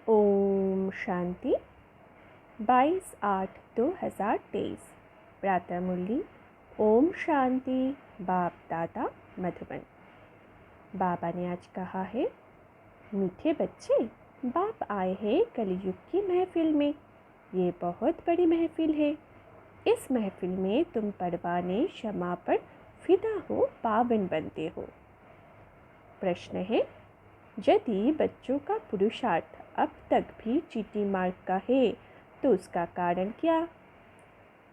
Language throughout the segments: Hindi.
ओम शांति 22/8/2023 प्रातः मुरली। ओम शांति। बाप दादा मधुबन। बाबा ने आज कहा है, मीठे बच्चे, बाप आए हैं कलयुग की महफिल में। ये बहुत बड़ी महफिल है। इस महफिल में तुम परवाने क्षमा पर फिदा हो, पावन बनते हो। प्रश्न है, यदि बच्चों का पुरुषार्थ अब तक भी चीटी मार्ग का है तो उसका कारण क्या?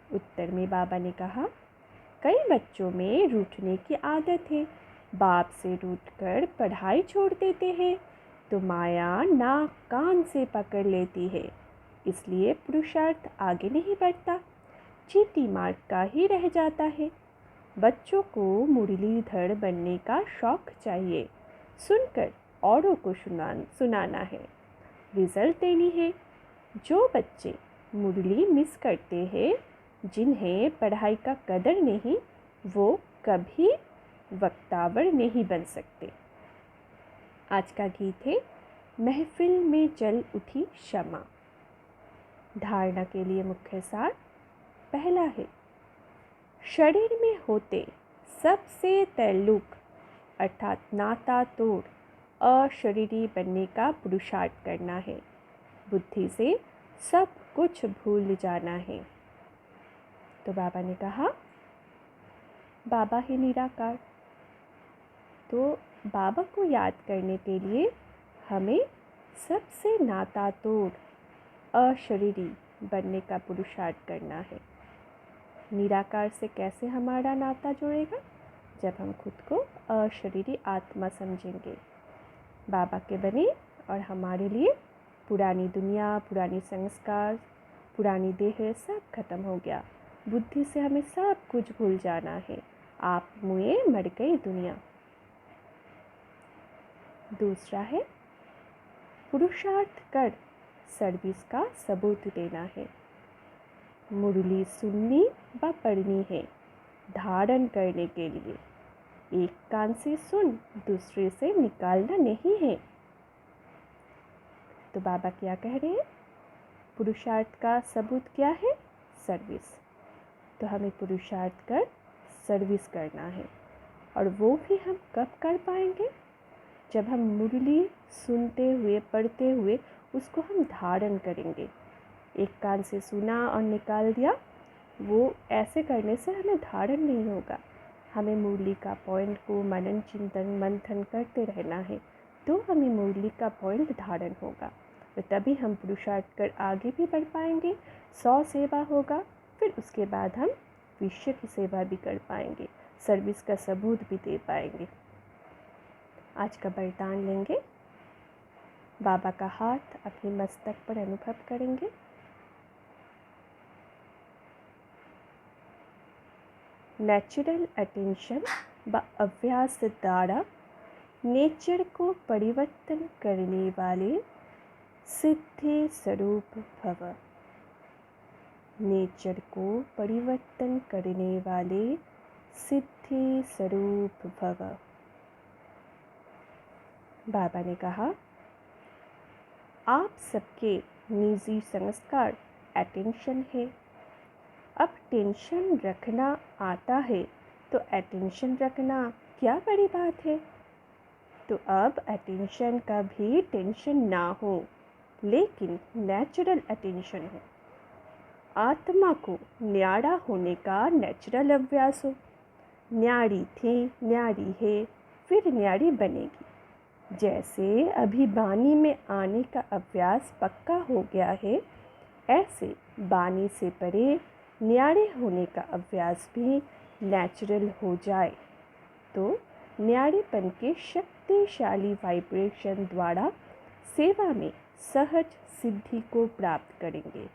उत्तर में बाबा ने कहा, कई बच्चों में रूठने की आदत है। बाप से रूठकर पढ़ाई छोड़ देते हैं तो माया नाक कान से पकड़ लेती है, इसलिए पुरुषार्थ आगे नहीं बढ़ता, चीटी मार्ग का ही रह जाता है। बच्चों को मुरलीधर बनने का शौक चाहिए, सुनकर औरों को सुनाना है, रिजल्ट देनी है। जो बच्चे मुरली मिस करते हैं, जिन्हें पढ़ाई का कदर नहीं, वो कभी वक्तावर नहीं बन सकते। आज का गीत है, महफिल में जल उठी क्षमा। धारणा के लिए मुख्य सार पहला है, शरीर में होते सबसे तल्लुक अर्थात नाता तोड़ अशरीरी बनने का पुरुषार्थ करना है। बुद्धि से सब कुछ भूल जाना है। तो बाबा ने कहा, बाबा है निराकार। तो बाबा को याद करने के लिए हमें सबसे नाता तोड़ अशरीरी बनने का पुरुषार्थ करना है। निराकार से कैसे हमारा नाता जुड़ेगा? जब हम खुद को अशरीरी आत्मा समझेंगे। बाबा के बने और हमारे लिए पुरानी दुनिया, पुरानी संस्कार, पुरानी देह सब खत्म हो गया। बुद्धि से हमें सब कुछ भूल जाना है। आप मुए मर गई दुनिया। दूसरा है, पुरुषार्थ कर सर्विस का सबूत देना है। मुरली सुननी व पढ़नी है धारण करने के लिए। एक कान से सुन, दूसरे से निकालना नहीं है। तो बाबा क्या कह रहे हैं? पुरुषार्थ का सबूत क्या है? सर्विस। तो हमें पुरुषार्थ कर सर्विस करना है। और वो भी हम कब कर पाएंगे? जब हम मुरली सुनते हुए, पढ़ते हुए उसको हम धारण करेंगे। एक कान से सुना और निकाल दिया, वो ऐसे करने से हमें धारण नहीं होगा। हमें मुरली का पॉइंट को मनन चिंतन मंथन करते रहना है, तो हमें मुरली का पॉइंट धारण होगा। तो तभी हम पुरुषार्थ कर आगे भी बढ़ पाएंगे। 100 सेवा होगा, फिर उसके बाद हम विश्व की सेवा भी कर पाएंगे, सर्विस का सबूत भी दे पाएंगे। आज का वरदान लेंगे। बाबा का हाथ अपने मस्तक पर अनुभव करेंगे। नेचुरल अटेंशन व अभ्यास द्वारा नेचर को परिवर्तन करने वाले सिद्धि स्वरूप भव। नेचर को परिवर्तन करने वाले सिद्धि स्वरूप भव। बाबा ने कहा, आप सबके निजी संस्कार अटेंशन है। अब टेंशन रखना आता है तो अटेंशन रखना क्या बड़ी बात है? तो अब अटेंशन का भी टेंशन ना हो, लेकिन नेचुरल अटेंशन हो। आत्मा को न्यारा होने का नेचुरल अभ्यास हो। न्यारी थी, न्यारी है, फिर न्यारी बनेगी। जैसे अभी बानी में आने का अभ्यास पक्का हो गया है, ऐसे बानी से परे न्यारे होने का अभ्यास भी नेचुरल हो जाए तो न्यारेपन के शक्तिशाली वाइब्रेशन द्वारा सेवा में सहज सिद्धि को प्राप्त करेंगे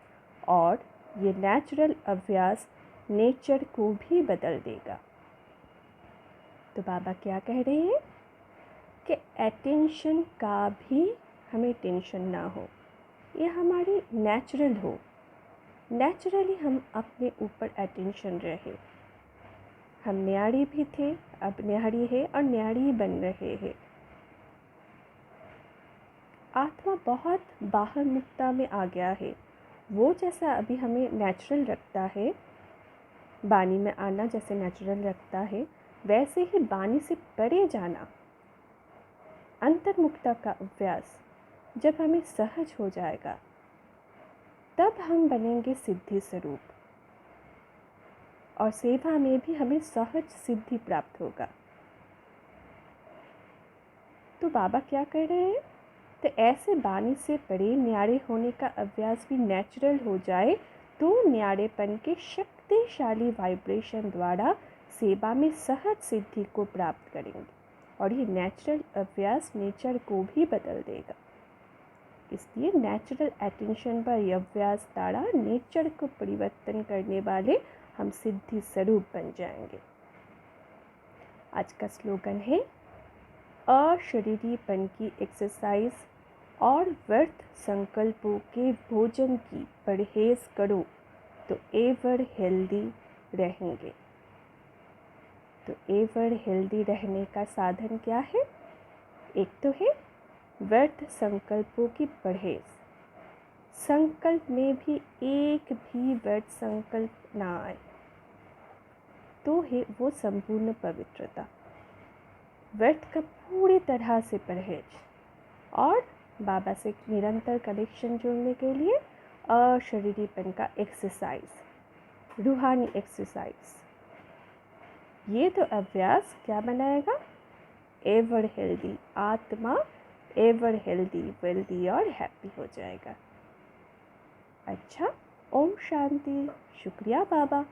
और ये नेचुरल अभ्यास नेचर को भी बदल देगा। तो बाबा क्या कह रहे हैं कि अटेंशन का भी हमें टेंशन ना हो, ये हमारी नेचुरल हो। नेचुरली हम अपने ऊपर अटेंशन रहे। हम न्यारी भी थे, अब न्यारी है और न्यारी बन रहे हैं। आत्मा बहुत बाहर मुक्ता में आ गया है। वो जैसा अभी हमें नेचुरल रखता है, बानी में आना जैसे नेचुरल रखता है, वैसे ही बानी से परे जाना, अंतर्मुक्ता का अभ्यास जब हमें सहज हो जाएगा, तब हम बनेंगे सिद्धि स्वरूप, और सेवा में भी हमें सहज सिद्धि प्राप्त होगा। तो बाबा क्या कर रहे हैं? तो ऐसे बानी से परे न्यारे होने का अभ्यास भी नेचुरल हो जाए तो न्यारेपन के शक्तिशाली वाइब्रेशन द्वारा सेवा में सहज सिद्धि को प्राप्त करेंगे, और ये नेचुरल अभ्यास नेचर को भी बदल देगा। इसलिए नेचुरल अटेंशन पर यह अभ्यास द्वारा नेचर को परिवर्तन करने वाले हम सिद्धि स्वरूप बन जाएंगे। आज का स्लोगन है, अशरीरीपन की एक्सरसाइज और व्यर्थ संकल्पों के भोजन की परहेज करो तो एवर हेल्दी रहेंगे। तो एवर हेल्दी रहने का साधन क्या है? एक तो है व्यर्थ संकल्पों की परहेज। संकल्प में भी एक भी व्यर्थ संकल्प ना आए, तो है वो संपूर्ण पवित्रता। व्यर्थ का पूरी तरह से परहेज, और बाबा से निरंतर कनेक्शन जोड़ने के लिए अशरीरीपन का एक्सरसाइज, रूहानी एक्सरसाइज। ये तो अभ्यास क्या बनाएगा? एवर हेल्दी, आत्मा एवर हेल्दी, वेल्दी और हैप्पी हो जाएगा। अच्छा, ओम शांति। शुक्रिया बाबा।